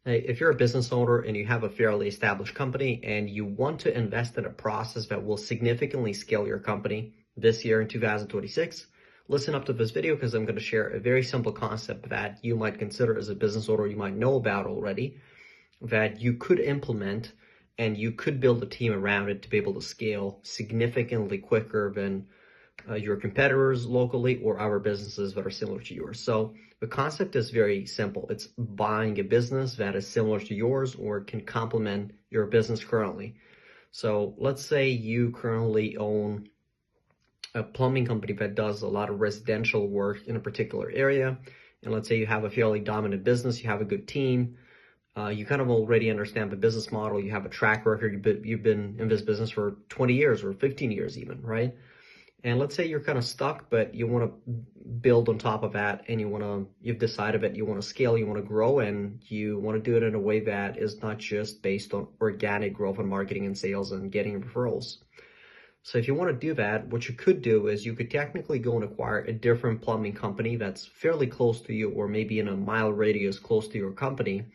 Hey, if you're a business owner and you have a fairly established company and you want to invest in a process that will significantly scale your company this year in 2026, listen up to this video because I'm going to share a very simple concept that you might consider as a business owner, you might know about already, that you could implement and you could build a team around it to be able to scale significantly quicker than your competitors locally or our businesses that are similar to yours. So the concept is very simple. It's buying a business that is similar to yours or can complement your business currently. So let's say you currently own a plumbing company that does a lot of residential work in a particular area. And let's say you have a fairly dominant business, you have a good team, you kind of already understand the business model, you have a track record, you've been in this business for 20 years or 15 years even, right? And let's say you're kind of stuck, but you want to build on top of that and you've decided that you want to scale, you want to grow, and you want to do it in a way that is not just based on organic growth and marketing and sales and getting referrals. So if you want to do that, what you could do is you could technically go and acquire a different plumbing company that's fairly close to you or maybe in a mile radius close to your company.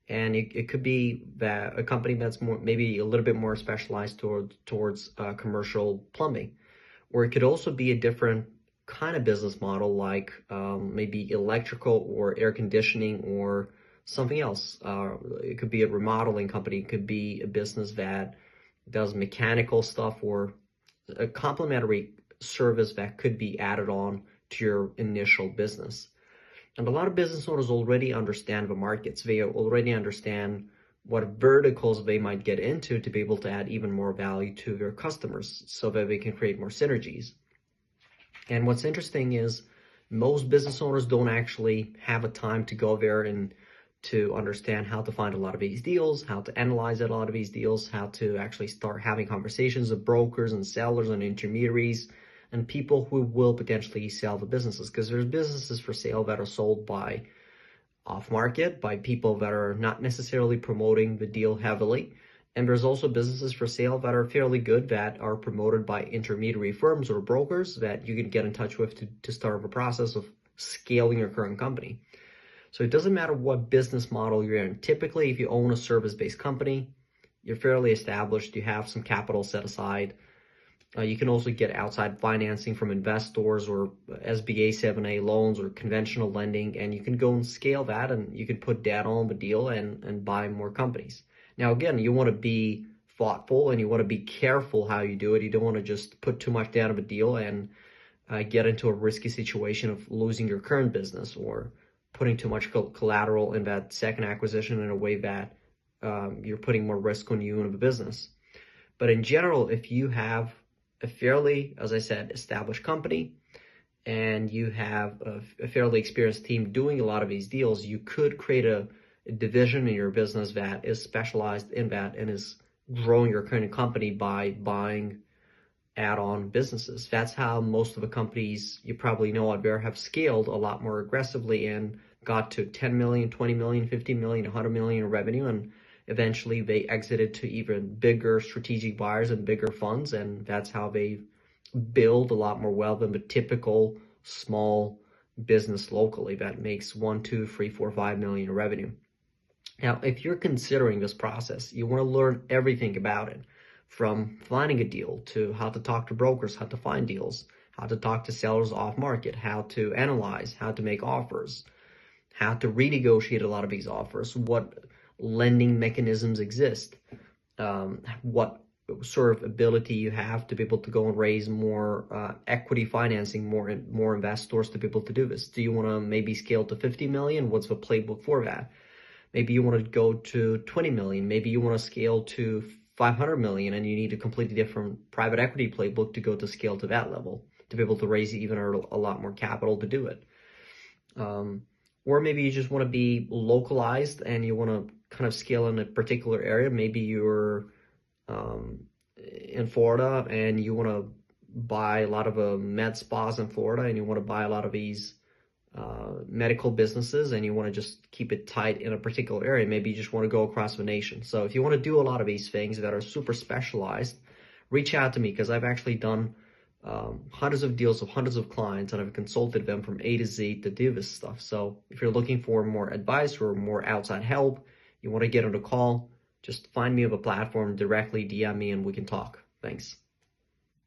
And it could be that a company that's more, maybe a little bit more specialized towards commercial plumbing. Or it could also be a different kind of business model, like maybe electrical or air conditioning or something else. It could be a remodeling company. It could be a business that does mechanical stuff or a complementary service that could be added on to your initial business. And a lot of business owners already understand the markets. They already understand what verticals they might get into to be able to add even more value to their customers so that they can create more synergies. And what's interesting is most business owners don't actually have a time to go there and to understand how to find a lot of these deals, how to analyze a lot of these deals, how to actually start having conversations with brokers and sellers and intermediaries and people who will potentially sell the businesses, because there's businesses for sale that are sold by off market, by people that are not necessarily promoting the deal heavily. And there's also businesses for sale that are fairly good that are promoted by intermediary firms or brokers that you can get in touch with to start the process of scaling your current company. So it doesn't matter what business model you're in. Typically, if you own a service-based company, you're fairly established, you have some capital set aside. You can also get outside financing from investors or SBA 7A loans or conventional lending, and you can go and scale that, and you can put debt on the deal and buy more companies. Now, again, you want to be thoughtful and you want to be careful how you do it. You don't want to just put too much down of a deal and get into a risky situation of losing your current business or putting too much collateral in that second acquisition in a way that you're putting more risk on you and the business. But in general, if you have a fairly, as I said, established company and you have a fairly experienced team doing a lot of these deals, you could create a division in your business that is specialized in that and is growing your current company by buying add-on businesses. That's how most of the companies you probably know out there have scaled a lot more aggressively and got to 10 million, 20 million, 50 million, 100 million in revenue, and eventually they exited to even bigger strategic buyers and bigger funds, and that's how they build a lot more wealth than the typical small business locally that makes 1, 2, 3, 4, 5 million in revenue. Now, if you're considering this process, you want to learn everything about it, from finding a deal to how to talk to brokers, how to find deals, how to talk to sellers off market, how to analyze, how to make offers, how to renegotiate a lot of these offers, what lending mechanisms exist, what sort of ability you have to be able to go and raise more equity financing, more investors to be able to do this. Do you want to maybe scale to 50 million? What's the playbook for that? Maybe you want to go to 20 million. Maybe you want to scale to 500 million and you need a completely different private equity playbook to go to scale to that level, to be able to raise even a lot more capital to do it. Or maybe you just want to be localized and you want to kind of scale in a particular area. Maybe you're in Florida and you want to buy a lot of med spas in Florida and you want to buy a lot of these medical businesses and you want to just keep it tight in a particular area. Maybe you just want to go across the nation. So if you want to do a lot of these things that are super specialized, reach out to me, because I've actually done hundreds of deals with hundreds of clients and I've consulted them from A to Z to do this stuff. So if you're looking for more advice or more outside help, you want to get on a call, just find me on a platform, directly DM me, and we can talk. Thanks.